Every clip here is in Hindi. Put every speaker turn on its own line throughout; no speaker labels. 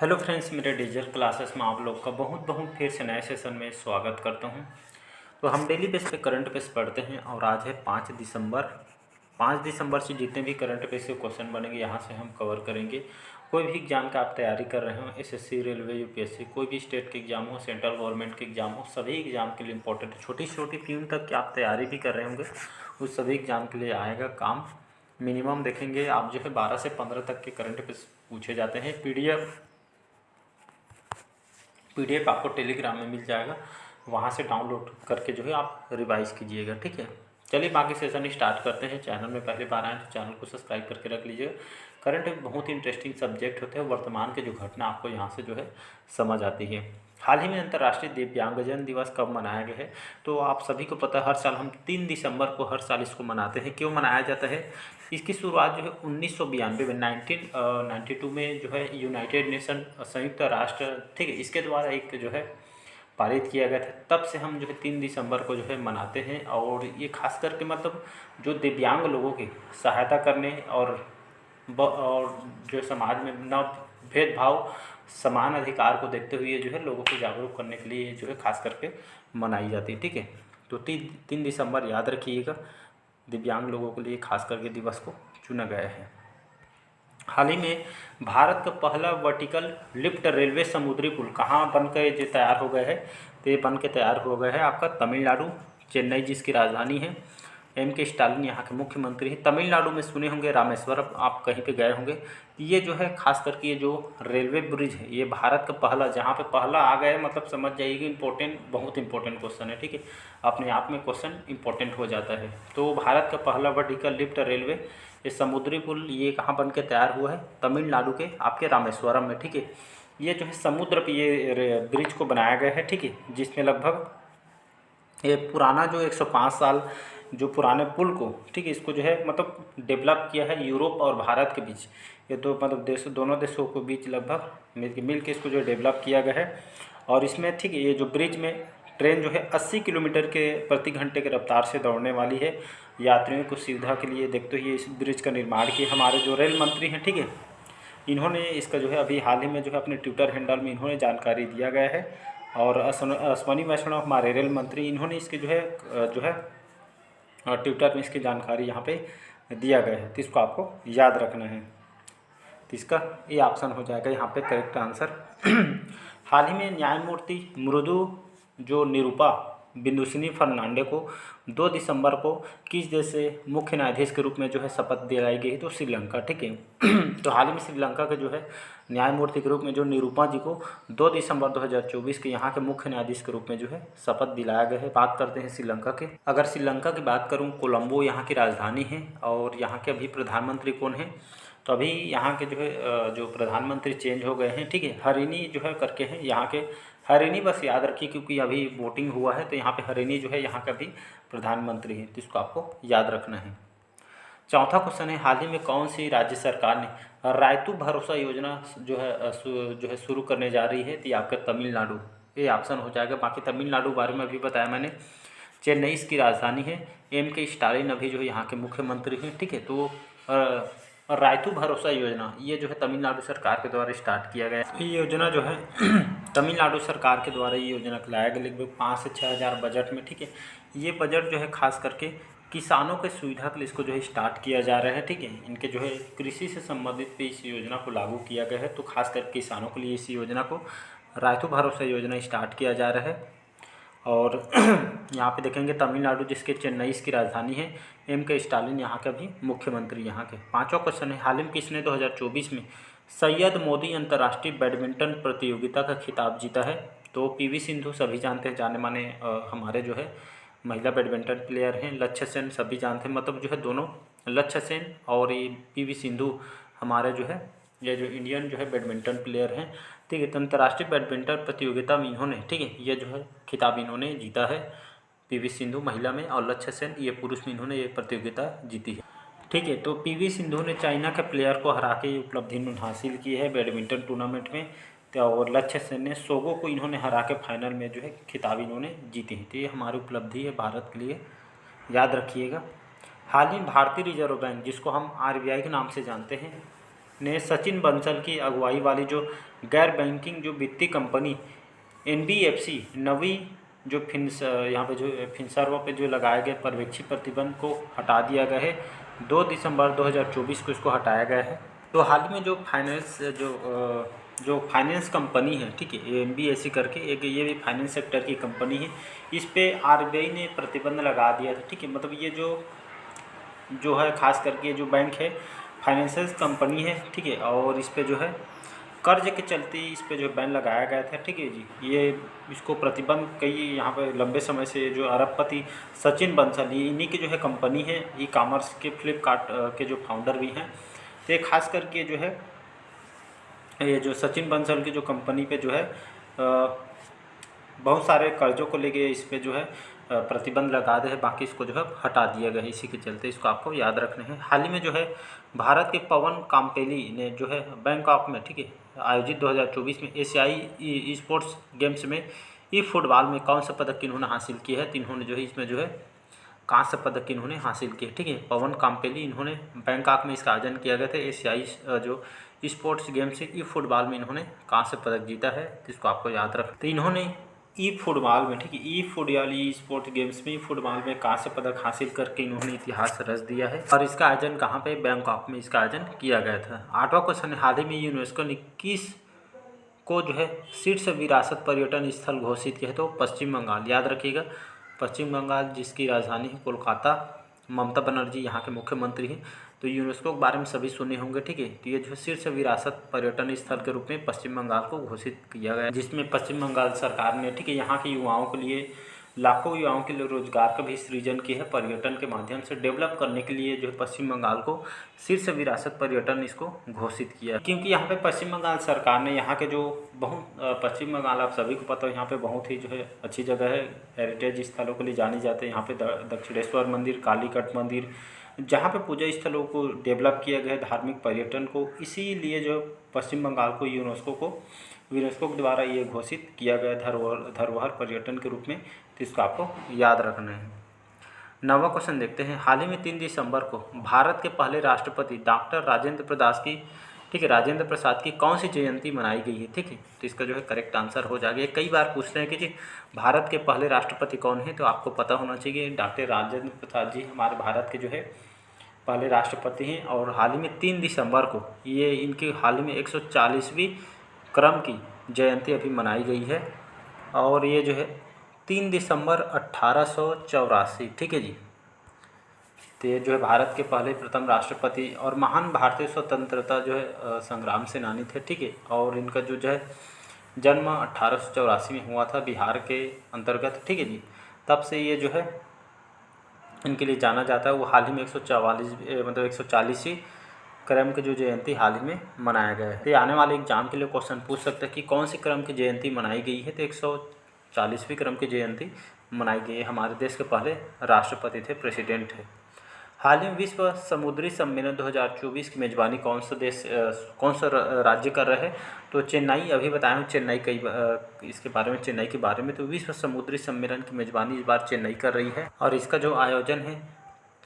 हेलो फ्रेंड्स, मेरे डिजिटल क्लासेस में आप लोग का बहुत बहुत फिर से नए सेशन में स्वागत करता हूं। तो हम डेली बेस पे करंट अफेयर्स पढ़ते हैं और आज है 5 दिसंबर। 5 दिसंबर से जितने भी करंट अफेयर्स के क्वेश्चन बनेंगे यहाँ से हम कवर करेंगे। कोई भी एग्जाम का आप तैयारी कर रहे हो, एसएससी, रेलवे, यूपीएससी, कोई भी स्टेट के एग्जाम हो, सेंट्रल गवर्नमेंट के एग्जाम हो, सभी एग्जाम के लिए इंपॉर्टेंट है। छोटी छोटी प्यून तक की आप तैयारी भी कर रहे होंगे, उस सभी एग्जाम के लिए आएगा काम। मिनिमम देखेंगे आप जो है 12 से 15 तक के करंट अफेयर्स पूछे जाते हैं। पीडीएफ आपको टेलीग्राम में मिल जाएगा, वहाँ से डाउनलोड करके जो है आप रिवाइज कीजिएगा। ठीक है, चलिए बाकी सेशन स्टार्ट करते हैं। चैनल में पहली बार आए तो चैनल को सब्सक्राइब करके रख लीजिएगा। करंट एक बहुत ही इंटरेस्टिंग सब्जेक्ट होते हैं, वर्तमान के जो घटना आपको यहाँ से जो है समझ आती है। हाल ही में अंतर्राष्ट्रीय दिव्यांगजन दिवस कब मनाया गया है? तो आप सभी को पता है, हर साल हम 3 दिसंबर को हर साल इसको मनाते हैं। क्यों मनाया जाता है? इसकी शुरुआत जो है 1992 में 1992 में जो है यूनाइटेड नेशन, संयुक्त राष्ट्र, ठीक है, इसके द्वारा एक जो है पारित किया गया था। तब से हम जो है 3 दिसंबर को जो है मनाते हैं। और ये खास करके मतलब जो दिव्यांग लोगों की सहायता करने और जो समाज में न भेदभाव, समान अधिकार को देखते हुए जो है लोगों को जागरूक करने के लिए जो है खास करके मनाई जाती है। ठीक है, तो 3 दिसंबर याद रखिएगा, दिव्यांग लोगों के लिए खास करके दिवस को चुना गया है। हाल ही में भारत का पहला वर्टिकल लिफ्ट रेलवे समुद्री पुल कहाँ बन के जो तैयार हो गया है? तो ये बन के तैयार हो गया है आपका तमिलनाडु, चेन्नई जिसकी राजधानी है। के स्टालिन यहाँ के मुख्यमंत्री हैं। तमिलनाडु में सुने होंगे रामेश्वरम, आप कहीं पे गए होंगे। ये जो है खास करके ये जो रेलवे ब्रिज है, ये भारत का पहला, जहाँ पे पहला आ गया है मतलब समझ जाइए कि बहुत इंपॉर्टेंट क्वेश्चन है। ठीक है, अपने आप में क्वेश्चन इंपॉर्टेंट हो जाता है। तो भारत का पहला वर्टिकल लिफ्ट रेलवे ये समुद्री पुल ये कहाँ बन के तैयार हुआ है? तमिलनाडु के आपके रामेश्वरम में। ठीक है, ये जो है समुद्र पे ये ब्रिज को बनाया गया है। ठीक है, जिसमें लगभग ये पुराना जो 105 साल जो पुराने पुल को, ठीक है, इसको जो है मतलब डेवलप किया है यूरोप और भारत के बीच। ये दो मतलब दोनों देशों के बीच लगभग मिल के इसको जो डेवलप किया गया है। और इसमें ठीक है, ये जो ब्रिज में ट्रेन जो है 80 किलोमीटर के प्रति घंटे के रफ्तार से दौड़ने वाली है। यात्रियों को सुविधा के लिए देखते हुए इस ब्रिज का निर्माण किया हमारे जो रेल मंत्री हैं। ठीक है, इन्होंने इसका जो है अभी हाल ही में जो है अपने ट्विटर हैंडल में इन्होंने जानकारी दिया गया है। और अश्वनी वैष्णव हमारे रेल मंत्री, इन्होंने इसके जो है ट्विटर में इसकी जानकारी यहाँ पे दिया गया है। तो इसको आपको याद रखना है। तो इसका ये ऑप्शन हो जाएगा यहाँ पे करेक्ट आंसर। हाल ही में न्यायमूर्ति मृदु जो निरूपा बिंदुसिनी फर्नांडे को 2 दिसंबर को किस देश से मुख्य न्यायाधीश के रूप में जो है शपथ दिलाई गई? तो श्रीलंका। ठीक है, तो हाल ही में श्रीलंका के जो है न्यायमूर्ति के रूप में जो निरूपा जी को 2 दिसंबर 2024 के यहाँ के मुख्य न्यायाधीश के रूप में जो है शपथ दिलाया गया है। बात करते हैं श्रीलंका के। अगर श्रीलंका की बात करूँ, कोलंबो यहाँ की राजधानी है। और यहाँ के अभी प्रधानमंत्री कौन है? तो अभी यहाँ के जो है जो प्रधानमंत्री चेंज हो गए हैं। ठीक है, हरिनी जो है करके हैं यहाँ के। हरिनी बस याद रखिए, क्योंकि अभी वोटिंग हुआ है तो यहाँ पे हरिनी जो है यहाँ का भी प्रधानमंत्री है। तो इसको आपको याद रखना है। चौथा क्वेश्चन है, हाल ही में कौन सी राज्य सरकार ने रायतू भरोसा योजना जो है शुरू करने जा रही है? तो ये आपका तमिलनाडु, ये ऑप्शन हो जाएगा। बाकी तमिलनाडु बारे में अभी बताया मैंने। चेन्नई इसकी राजधानी है। के स्टालिन अभी जो है यहाँ के मुख्यमंत्री हैं। ठीक है, तो रायतू भरोसा योजना ये जो है तमिलनाडु सरकार के द्वारा स्टार्ट किया गया है। ये योजना जो है तमिलनाडु सरकार के द्वारा ये योजना लाया गया लगभग 5 से 6 हज़ार बजट में। ठीक है, ये बजट जो है खास करके किसानों के सुविधा के लिए इसको जो है स्टार्ट किया जा रहा है। ठीक है, इनके जो है कृषि से संबंधित पे इस योजना को लागू किया गया है। तो खास कर किसानों के लिए इस योजना को रायतू भरोसा योजना स्टार्ट किया जा रहा है। और यहाँ पे देखेंगे तमिलनाडु जिसके चेन्नई इसकी राजधानी है। के स्टालिन यहाँ के भी मुख्यमंत्री यहाँ के। पांचवा क्वेश्चन है, हाल ही में किसने 2024 में सैयद मोदी अंतर्राष्ट्रीय बैडमिंटन प्रतियोगिता का खिताब जीता है? तो पीवी सिंधु सभी जानते हैं, जाने माने हमारे जो है महिला बैडमिंटन प्लेयर हैं। लक्ष्य सेन सभी जानते हैं, मतलब जो है दोनों लक्ष्य सेन और ये पीवी सिंधु हमारे जो है ये जो इंडियन जो है बैडमिंटन प्लेयर हैं। ठीक है, तो अंतर्राष्ट्रीय बैडमिंटन प्रतियोगिता में इन्होंने, ठीक है, ये जो है खिताब इन्होंने जीता है। पीवी सिंधु महिला में और लक्ष्य सेन ये पुरुष में इन्होंने ये प्रतियोगिता जीती है। ठीक है, तो पीवी सिंधु ने चाइना के प्लेयर को हरा के उपलब्धि हासिल की है बैडमिंटन टूर्नामेंट में। तो और लक्ष्य सेन ने सोगो को इन्होंने हरा के फाइनल में जो है खिताब इन्होंने जीते हैं। तो ये हमारी उपलब्धि है भारत के लिए, याद रखिएगा। हाल ही भारतीय रिजर्व बैंक, जिसको हम आरबीआई के नाम से जानते हैं, ने सचिन बंसल की अगुवाई वाली जो गैर बैंकिंग जो वित्तीय कंपनी NBFC नवी जो यहाँ पे जो फिनसर्व पे जो लगाए गए पर्यवेक्षी प्रतिबंध को हटा दिया गया है। 2 दिसंबर 2024 को इसको हटाया गया है। तो हाल ही में जो फाइनेंस कंपनी है, ठीक है, NBFC करके एक, ये भी फाइनेंस सेक्टर की कंपनी है, इस पे RBI ने प्रतिबंध लगा दिया था, ठीक है। मतलब ये जो है खास करके जो बैंक है, फाइनेंशियल कंपनी है, ठीक है, और इस पे जो है कर्ज के चलते इस पे जो बैन लगाया गया था, ठीक है जी। ये इसको प्रतिबंध कई यहाँ पे लंबे समय से जो अरबपति सचिन बंसल, ये इन्हीं की जो है कंपनी है, ई-कॉमर्स के फ्लिपकार्ट के जो फाउंडर भी हैं। तो ये खास करके जो है ये जो सचिन बंसल की जो कंपनी पे जो है बहुत सारे कर्जों को लेके इस पे जो है प्रतिबंध लगा दे है, बाकी इसको जो है हटा दिया गया है। इसी के चलते इसको आपको याद रखना है। हाल ही में जो है भारत के पवन काम्पेली ने जो है बैंकॉक में, ठीक है, आयोजित 2024 में एशियाई स्पोर्ट्स गेम्स में फुटबॉल में कौन सा पदक इन्होंने हासिल किया है? तो इन्होंने जो है इसमें जो है कांस्य पदक इन्होंने हासिल किया, ठीक है। पवन काम्पेली, इन्होंने बैंकॉक में इसका आयोजन किया गया था एशियाई जो स्पोर्ट्स गेम से फुटबॉल में इन्होंने कांस्य पदक जीता है। तो इसको आपको याद रखना। तो इन्होंने फुटबॉल में, ठीक है, फुटबॉल स्पोर्ट्स गेम्स में फुटबॉल में कांस्य पदक हासिल करके इन्होंने इतिहास रच दिया है। और इसका आयोजन कहाँ पे? बैंकॉक में इसका आयोजन किया गया था। 8वां क्वेश्चन, हाल ही में यूनेस्को ने किस को जो है शीर्ष विरासत पर्यटन स्थल घोषित किया है? तो पश्चिम बंगाल। याद रखिएगा, पश्चिम बंगाल जिसकी राजधानी है कोलकाता, ममता बनर्जी यहाँ के मुख्यमंत्री हैं। तो यूनेस्को के बारे में सभी सुने होंगे, ठीक है। तो ये जो शीर्ष विरासत पर्यटन स्थल के रूप में पश्चिम बंगाल को घोषित किया गया, जिसमें पश्चिम बंगाल सरकार ने, ठीक है, यहाँ के युवाओं के लिए, लाखों युवाओं के लिए रोजगार का भी सृजन किया है। पर्यटन के माध्यम से डेवलप करने के लिए जो है पश्चिम बंगाल को शीर्ष विरासत पर्यटन इसको घोषित किया, क्योंकि यहाँ पे पश्चिम बंगाल सरकार ने यहाँ के जो पश्चिम बंगाल आप सभी को पता है, यहाँ पे बहुत ही जो है अच्छी जगह है, हेरिटेज स्थलों के लिए जानी जाती है। यहाँ पे दक्षिणेश्वर मंदिर, कालीकट मंदिर, जहाँ पे पूजा स्थलों को डेवलप किया गया है, धार्मिक पर्यटन को, इसीलिए जो पश्चिम बंगाल को यूनेस्को के द्वारा ये घोषित किया गया धरोहर पर्यटन के रूप में। तो इसको आपको याद रखना है। 9वां क्वेश्चन देखते हैं। हाल ही में 3 दिसंबर को भारत के पहले राष्ट्रपति डॉक्टर राजेंद्र प्रसाद की कौन सी जयंती मनाई गई है? ठीक है, तो इसका जो है करेक्ट आंसर हो जाएगा। कई बार पूछते हैं कि जी भारत के पहले राष्ट्रपति कौन है, तो आपको पता होना चाहिए डॉक्टर राजेंद्र प्रसाद जी हमारे भारत के जो है पहले राष्ट्रपति हैं। और हाल ही में 3 दिसंबर को ये इनकी हाल ही में 140वीं क्रम की जयंती अभी मनाई गई है। और ये जो है 3 दिसंबर 1884, ठीक है जी। तो ये जो है भारत के पहले प्रथम राष्ट्रपति और महान भारतीय स्वतंत्रता जो है संग्राम सेनानी थे, ठीक है। और इनका जो है जन्म 1884 में हुआ था बिहार के अंतर्गत, ठीक है जी। तब से ये जो है इनके लिए जाना जाता है। वो हाल ही में 140वीं क्रम की जो जयंती हाल ही में मनाया गया है। तो आने वाले एग्जाम के लिए क्वेश्चन पूछ सकते हैं कि कौन सी क्रम की जयंती मनाई गई है? तो 140वीं क्रम की जयंती मनाई गई है। हमारे देश के पहले राष्ट्रपति थे, प्रेसिडेंट थे। हाल ही में विश्व समुद्री सम्मेलन 2024 की मेजबानी कौन सा राज्य कर रहे हैं? तो चेन्नई। अभी बताया हूँ चेन्नई चेन्नई के बारे में। तो विश्व समुद्री सम्मेलन की मेजबानी इस बार चेन्नई कर रही है। और इसका जो आयोजन है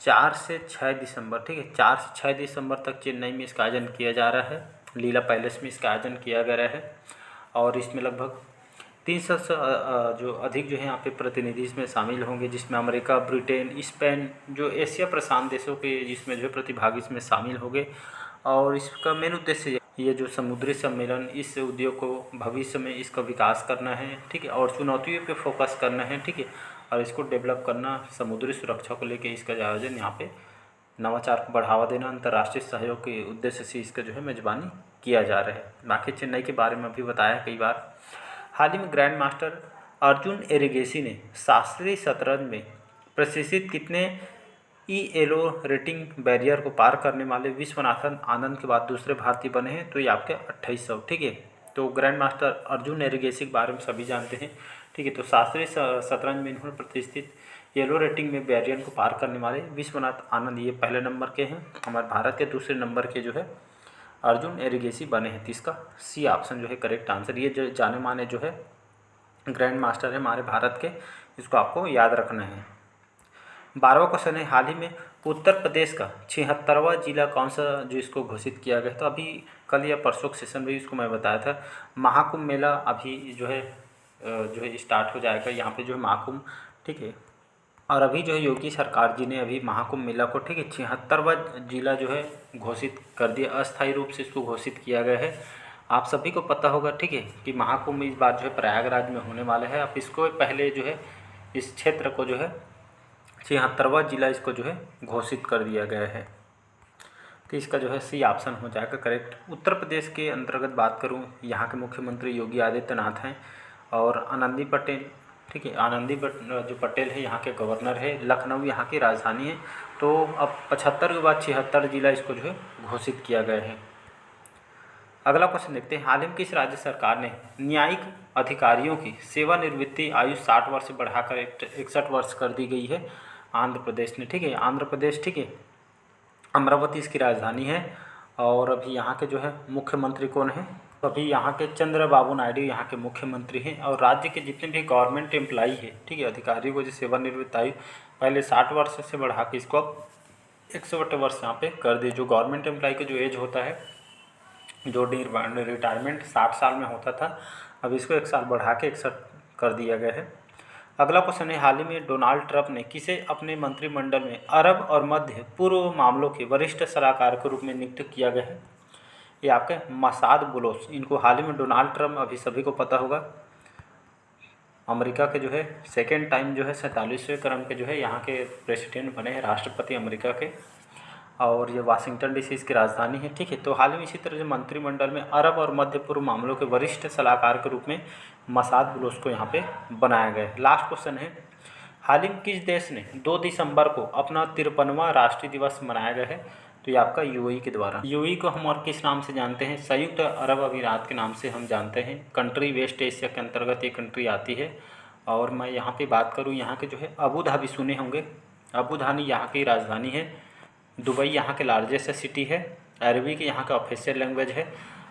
4 से 6 दिसंबर, ठीक है, 4 से 6 दिसंबर तक चेन्नई में इसका आयोजन किया जा रहा है। लीला पैलेस में इसका आयोजन किया गया है। और इसमें लगभग 300 से जो अधिक जो है यहाँ पे प्रतिनिधि इसमें शामिल होंगे, जिसमें अमेरिका, ब्रिटेन, स्पेन, जो एशिया प्रशांत देशों के जिसमें जो प्रतिभागी इसमें शामिल होंगे। और इसका मेन उद्देश्य ये जो समुद्री सम्मेलन, इस उद्योग को भविष्य में इसका विकास करना है, ठीक है, और चुनौतियों पे फोकस करना है, ठीक है, और इसको डेवलप करना, समुद्री सुरक्षा को लेकर इसका आयोजन यहाँ पे नवाचार को बढ़ावा देना, अंतर्राष्ट्रीय सहयोग के उद्देश्य से इसका जो है मेजबानी किया जा रहा है। बाकी चेन्नई के बारे में भी बताया कई बार। हाल ही में ग्रैंड मास्टर अर्जुन एरिगेसी ने शास्त्रीय शतरंज में प्रशिक्षित कितने ELO रेटिंग बैरियर को पार करने वाले विश्वनाथन आनंद के बाद दूसरे भारतीय बने हैं? तो ये आपके 2800, ठीक है। तो ग्रैंड मास्टर अर्जुन एरिगेसी के बारे में सभी जानते हैं, ठीक है। तो शास्त्रीय शतरंज में इन्होंने प्रतिष्ठित ELO रेटिंग में बैरियर को पार करने वाले विश्वनाथ आनंद ये पहले नंबर के हैं। हमारे भारत के दूसरे नंबर के जो है अर्जुन एरिगेसी बने हैं। तो इसका C ऑप्शन जो है करेक्ट आंसर। ये जो जाने माने जो है ग्रैंड मास्टर है हमारे भारत के, इसको आपको याद रखना है। 12वां क्वेश्चन है, हाल ही में उत्तर प्रदेश का 76वां जिला कौन सा जो इसको घोषित किया गया। तो अभी कल या परसों के सेशन में इसको मैं बताया था, महाकुंभ मेला अभी जो है स्टार्ट हो जाएगा यहाँ पे जो है महाकुंभ, ठीक है। और अभी जो है योगी सरकार जी ने अभी महाकुंभ मेला को, ठीक है, 76वां जिला जो है घोषित कर दिया, अस्थायी रूप से इसको घोषित किया गया है। आप सभी को पता होगा, ठीक है, कि महाकुंभ इस बार जो है प्रयागराज में होने वाला है। अब इसको पहले जो है इस क्षेत्र को जो है 76वां जिला इसको जो है घोषित कर दिया गया है। तो इसका जो है सी ऑप्शन हो जाएगा करेक्ट। उत्तर प्रदेश के अंतर्गत बात करूं, यहाँ के मुख्यमंत्री योगी आदित्यनाथ हैं और आनंदी पटेल, ठीक है, आनंदी जो पटेल है यहाँ के गवर्नर है। लखनऊ यहाँ की राजधानी है। तो अब 75 के बाद 76 जिला इसको जो है घोषित किया गया है। अगला क्वेश्चन देखते हैं, हाल ही में किस राज्य सरकार ने न्यायिक अधिकारियों की सेवानिवृत्ति आयु 60 वर्ष से बढ़ाकर 61 वर्ष कर दी गई है। आंध्र प्रदेश ने, ठीक है, आंध्र प्रदेश, ठीक है, अमरावती इसकी राजधानी है। और अभी यहाँ के जो है मुख्यमंत्री कौन है, तो अभी यहाँ के चंद्रबाबू नायडू यहाँ के मुख्यमंत्री हैं। और राज्य के जितने भी गवर्नमेंट एम्प्लाई है, ठीक है, अधिकारियों को जो सेवानिवृत्त आयु पहले 60 वर्ष से बढ़ा के इसको अब 61 वर्ष यहाँ पे कर दी। जो गवर्नमेंट एम्प्लाई का जो एज होता है, जो रिटायरमेंट 60 साल में होता था, अब इसको 1 साल बढ़ा के 61 कर दिया गया है। अगला क्वेश्चन है, हाल ही में डोनाल्ड ट्रंप ने किसे अपने मंत्रिमंडल में अरब और मध्य पूर्व मामलों के वरिष्ठ सलाहकार के रूप में नियुक्त किया गया है। ये आपके मसाद बुलोस, इनको हाल ही में डोनाल्ड ट्रंप, अभी सभी को पता होगा, अमेरिका के जो है सेकेंड टाइम जो है 47वें क्रम के जो है यहाँ के प्रेसिडेंट बने हैं, राष्ट्रपति अमेरिका के। और ये वाशिंगटन डीसी इसकी राजधानी है, ठीक है। तो हाल ही में इसी तरह से मंत्रिमंडल में अरब और मध्य पूर्व मामलों के वरिष्ठ सलाहकार के रूप में मसाद बुलोस को यहाँ पे बनाया गया है। लास्ट क्वेश्चन है, हाल ही में किस देश ने 2 दिसंबर को अपना 53वां राष्ट्रीय दिवस मनाया गया है। तो ये आपका यूएई के द्वारा। यूएई को हम और किस नाम से जानते हैं, संयुक्त अरब अमीरात के नाम से हम जानते हैं। कंट्री वेस्ट एशिया के अंतर्गत ये कंट्री आती है। और मैं यहाँ पे बात करूँ, यहाँ के जो है अबू धाबी सुने होंगे, अबू धाबी यहाँ की राजधानी है। दुबई यहाँ के लार्जेस्ट सिटी है। अरबी के यहाँ का ऑफिशियल लैंग्वेज है।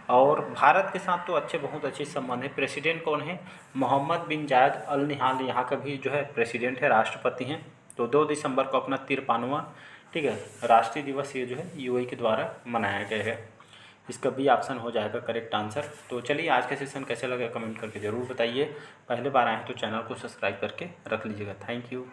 और भारत के साथ तो बहुत अच्छे संबंध है। प्रेसिडेंट कौन है, मोहम्मद बिन जायद अल नहान यहाँ का भी जो है प्रेसिडेंट है, राष्ट्रपति हैं। तो 2 दिसंबर को अपना 53वां, ठीक है, राष्ट्रीय दिवस ये जो है यूएई के द्वारा मनाया गया है। इसका भी ऑप्शन हो जाएगा करेक्ट आंसर। तो चलिए, आज का सेशन कैसे लगा कमेंट करके ज़रूर बताइए। पहले बार आए हैं तो चैनल को सब्सक्राइब करके रख लीजिएगा। Thank you.